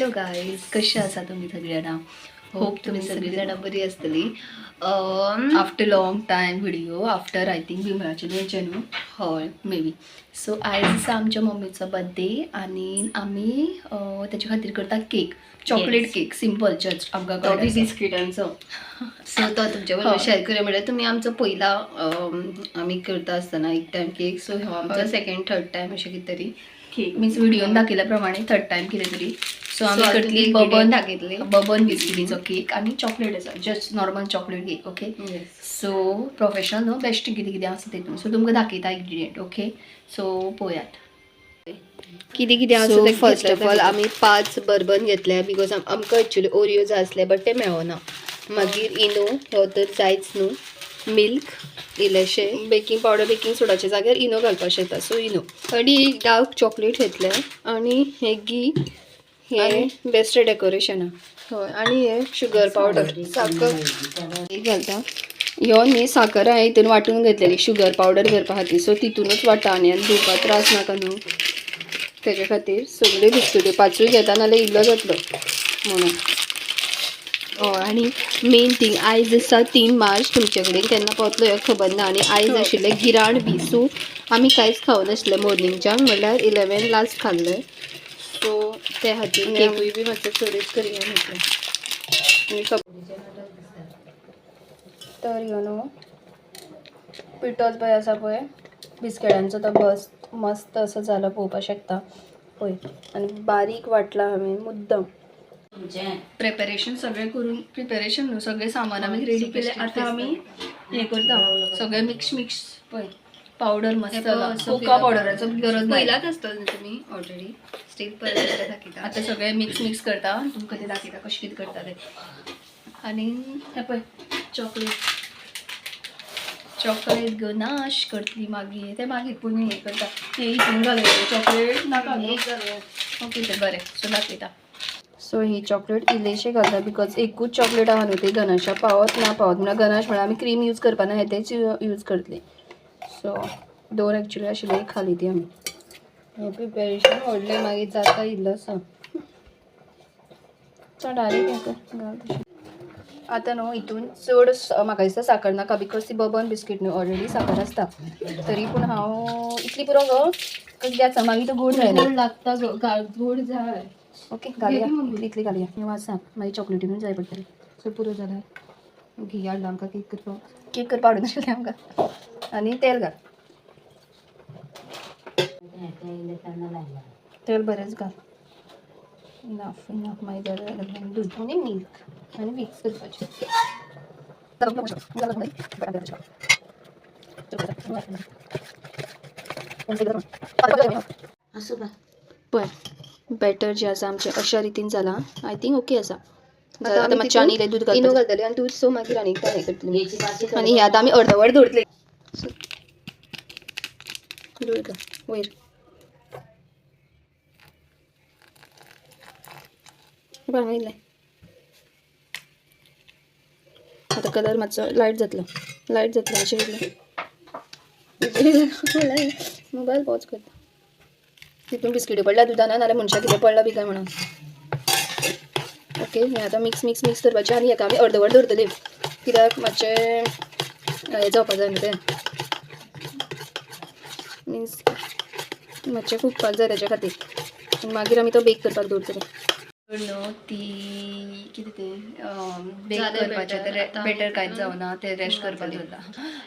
Hello guys, कशा आसा तुम्ही सगळ्यांना? होप तुम्ही सगळी जाणां बरी आसतली. After long time video after I think विमळाचे न्हू हय मे बी. सो आयज आसा आमच्या मम्मीचो बर्थडे आणि आमी त्याच्या खातीर करता cake, chocolate cake, simple just आमकां बिस्किटांचो. सो तो तुमच्या बरोबर शेअर करूया. म्हणजे तुम्ही आमचो पयला आमी करता आसतना एक टायम केक, सो हो आमचो सेकंड थर्ड टायम अशें कितें तरी केक मीन्स व्हिडिओन दाखयल्या प्रमाणे थर्ड टायम कितें तरी. सो आमी करतली बबन बिस्किटीचो केक आणि चॉकलेट आसा just normal chocolate cake. Okay, so professional न्हू, बेस्ट कितें कितें आसा तेतून. सो तुमकां दाखयता इंग्रिडियंट. ओके, सो पळयात कितें कितें आसा. सो फर्स्ट ऑफ ऑल आमी 5 बर्बन घेतल्या बिकॉज आमकां एक्चुअली ओरियो जाय आसले बट ते मेळना. मागीर इनो हो तर जायच न्हू, मिल्क इल्लेशें, बेकिंग पावडर बेकिंग सोडाच्या जाग्यार इनो घालपाक शकता. सो इनो आणि डार्क चॉकलेट घेतले आणि हे घी, हे बेस्ट डेकोरेशना. हय, आणि हे शुगर पावडर, साखर घालता. ह्यो न्ही साखर हांवें हितून वांटून घेतलेली शुगर पावडर करपा खातीर. सो तितूनच वांटा आनी धुवपाक त्रास नाका न्हू तेच्या खातीर. सगळ्यो बिस्किटी 5 घेता नाल्यार इल्लो जातलो म्हणून. हय, आणि मेन थिंग आयज आसा 3 मार्च. तुमचे कडेन केन्ना पावतलो हें खबर ना. आनी आयज आशिल्लें गिराण बी, सो आमी कांयच खावनासले मॉर्निंगच्यान, म्हणल्यार 11 लास्ट खाल्लें. सो त्या खातीर केकूय बी मातसो चडूच करया म्हटलें. तर ह्यो न्हू पिठोच पळय आसा पळय बिस्किटांचो, तो बस मस्त असो जालो पळोवपाक शकता पळय. आनी बारीक वाटला हांवें मुद्दम. प्रिपेरेशन सगळें करून, प्रिपेरेशन न्हू सगळें सामान आमी रेडी केले. आतां आमी हें करता सगळें मिक्स पळय. पावडर मसाला, कोका पावडराचो गरज ना, पयलाच आसतलो तुमी ऑलरेडी. स्टील परत दाखयता. आतां सगळें मिक्स करता, तुमकां तें दाखयता कशें कितें करता तें. आनी हें पळय चॉकलेट गनाश करतली मागीर, ते मागीर पूण हें करता तें हितून घालूया चॉकलेट नाका न्हू. ओके तर बरें, सो दाखयता. सो ही चॉकलेट इल्लेशें घालता बिकॉज एकूच चॉकलेट आहा न्हू, ती गनाशा पावत ना म्हणल्यार गनाश म्हळ्यार आमी क्रीम यूज करपाना, हे तेच यूज करतली. सो 2 एक्चुअली आशिल्ली, एक खाली ती आमी. हें प्रिपेरेशन व्हडलें मागीर जाता इल्लोसो. तो डायरेक्ट हें घाल तशें. आतां न्हू हितून चड म्हाका दिसता साखर नाका बिकॉज ती बबन बिस्कीट न्हू ऑलरेडी साखर आसता. तरी पूण हांव इतली पुरो गो कित्याक मागीर तो गोड जायना, गोड लागता गोड जाय. ओके घालया इतली घालया. हें वासा मागीर चॉकलेटीनूच जाय पडटली. सो पुरो जाल्यार घी हाडला आमकां केक करपाक हाडून नाशिल्लें आमकां. आनी तेल घाल, तेल बरेंच घाल. इनफ मागीर जालें दूद आनी मिल्क आनी मिक्स करपाचें. पळय बॅटर जें आसा आमचें अशा रितीन जालां. आय थिंक ओके आसा. आतां मातशें आनी इल्लें दूद घालता, इनो घालतलें आनी दूद. सो मागीर आनी एकदां हें करतलें आनी हें आतां आमी अर्दवर दवरतलें. दूद वयर बरें इल्लें. आतां कलर मातसो लायट जातलो अशें इल्लें. मोबायल पॉज करता. तितून बिस्किटी पडल्या दुदाना नाल्यार मनशाक कितें पडला बी काय म्हणून. ओके, हें आतां मिक्स करपाचें आनी हेका आमी अर्दवर दवरतलीं कित्याक मातशें हें जावपाक जाय न्हू तें, मिन्स मातशें फुगपाक जाय तेच्या खातीर. मागीर आमी तो बेक करपाक दवरतले. न्हू ती कितें तें बेक करपाचें तें बेटर कांयच जावना, तें रेस्ट करपाक दवरता.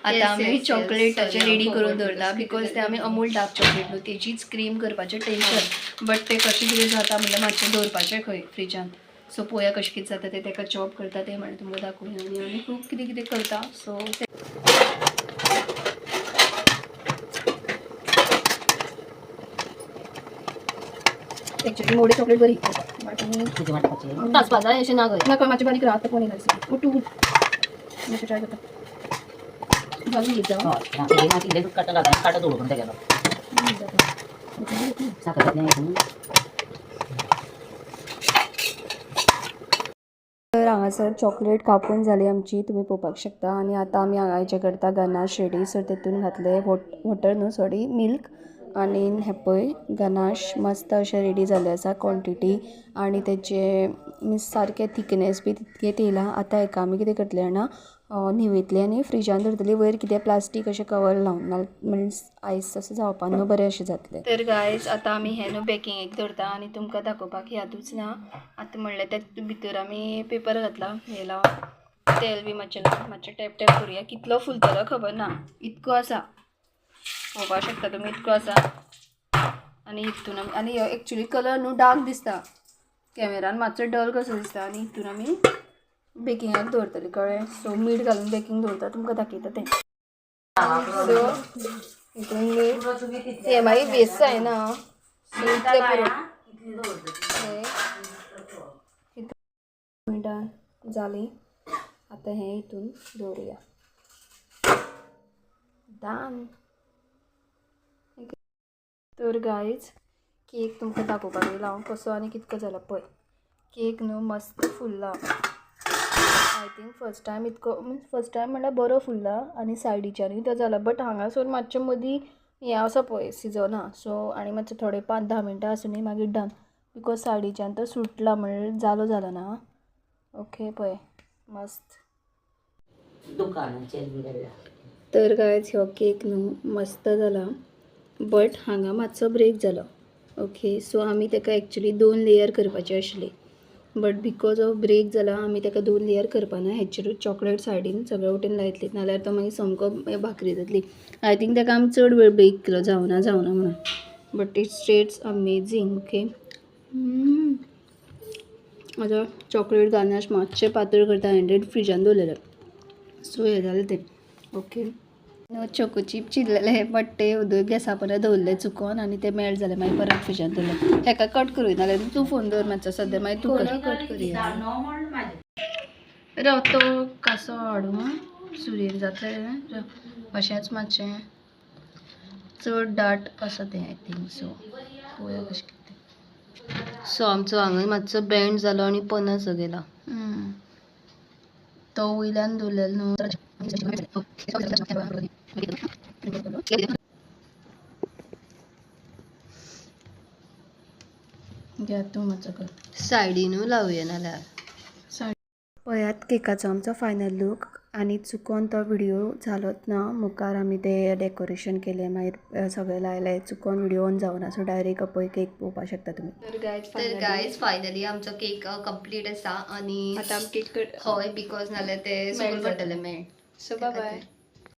आतां आमी चॉकलेटाचें रेडी करून दवरता बिकॉज तें आमी अमूल डार्क चॉकलेट न्हू तेजीच क्रीम करपाचें टेंशन. बट तें कशें कितें जाता म्हणल्यार मातशें दवरपाचें खंय फ्रिजान. सो पळोवया कशें कितें जाता तें. तेका चॉप करता तें म्हणल्यार तुमकां दाखोवया. आनी आमी खूब कितें कितें करता. सो एक्चुअली मोडे चॉकलेट बरी तासपा जाय अशें ना गय नाका मातशें बारीक राहता कोणी घालता उठू मातशें ट्राय करता घालून घेत जावं. तर हांगासर चॉकलेट कापून जाली आमची, तुमी पळोवपाक शकता. आनी आतां आमी हांगा हेचें करता गनाश रेडी. सो तेतून घातले वॉटर न्हू सॉरी मिल्क आणि हे पळय गनाश मस्त अशें रेडी जाल्ले आसा क्वॉन्टिटी आनी तेचे मीन्स सारके थिकनेस बी तितकेत येयला. आतां हेका आमी कितें करतले जाणा न्हिवयतले आनी फ्रिजान दवरतली वयर कितें प्लास्टीक अशें कवर लावन नाल्यार मिन्स आयस असो जावपा न्हू बरें अशें जातलें. तर गायज आतां आमी हें न्हू बेकिंगेक दवरता आनी तुमकां दाखोवपाक यादूच ना. आतां म्हणल्यार त्या भितर आमी पेपर घातला हें लावन तेल बी मातशें टॅप टॅप करुया. कितलो फुलतलो खबर ना इतको आसा पळोवपाक शकता तुमी इतको आसा. आनी हितून आनी एक्चुली कलर न्हू डार्क दिसता कॅमेरान मातसो डल कसो दिसता आनी हितून आमी बेकिंगाक दवरतली कळ्ळें. सो मीठ घालून बेकिंग दवरता तुमकां दाखयता तें. सो हितून मीठ हें मागीर वेस्ट जायना सो इतलें पुरो मिठान जाली. आतां हें हितून दवरुया डन. तर गायज केक तुमकां दाखोवपाक येयला हांव कसो आनी कितको जाला पळय. केक न्हू मस्त फुल्ला. आय थिंक फर्स्ट टायम इतको मिन्स फर्स्ट टायम म्हणल्यार बरो फुल्ला आनी सायडीच्यानूय तो जाला बट हांगासर मातशें मदीं हें आसा पळय सिजना. सो आनी मातशें थोडे 5-10 मिनटां आसुनी मागीर डन बिकॉज सायडीच्यान तो सुटला म्हणल्यार जालो ना. ओके पळय मस्त. तर गायज हो केक न्हू मस्त जाला बट हांगा मातसो ब्रेक जालो. ओके सो आमी ताका एक्चुली 2 लेयर करपाची आशिल्ली बट बिकॉज ऑफ ब्रेक जाला आमी ताका 2 लेयर करपाना. हेचेरूच चॉकलेट सायडीन सगळे वटेन लायतली नाल्यार तो मागीर सामको भाकरी जातली. आय थिंक ताका आमी चड वेळ बेक केलो जावना म्हणून बट इट्स टेट्स अमेझींग. ओके आतां चॉकलेट गार्निश मातशें पातळ करता 100 फ्रिजान दवरलेले सो हें जालें तें. ओके चोको चिप चिरलेले बट ते उदक गॅसा पोंदा दवरले चुकोन आनी ते मेल्ट जाले मागीर परत फ्रिजान दवरले. हेका कट करूं नाल्यार तूं फोन दवर मातसो सद्या मागीर तूं कट करुया. राव तो कासो हाडूं सुरयेक जातलें अशेंच मातशें चड दाट आसा तें आय थिंक. सो पळोवया कशें कितें. सो आमचो हांगा मातसो बेंड जालो आनी पणसो गेला. तो वयल्यान दवरलेलो न्हू घ्या तूं मातसो कर सायडीनूय लावया नाल्यार पळयात केकाचो आमचो फायनल लूक. आनी चुकोन तो व्हिडियो जालोच ना मुखार आमी ते डेकोरेशन केलें मागीर सगळें लायलें चुकोन व्हिडियो ऑन जावना सो डायरेक्ट पळय केक पळोवपाक शकता तुमी. तर गायज फायनली आमचो केक कंप्लीट आसा आनी आतां केक हय बिकॉज नाल्यार ते स्कूल पडटलें मेळ. So bye bye.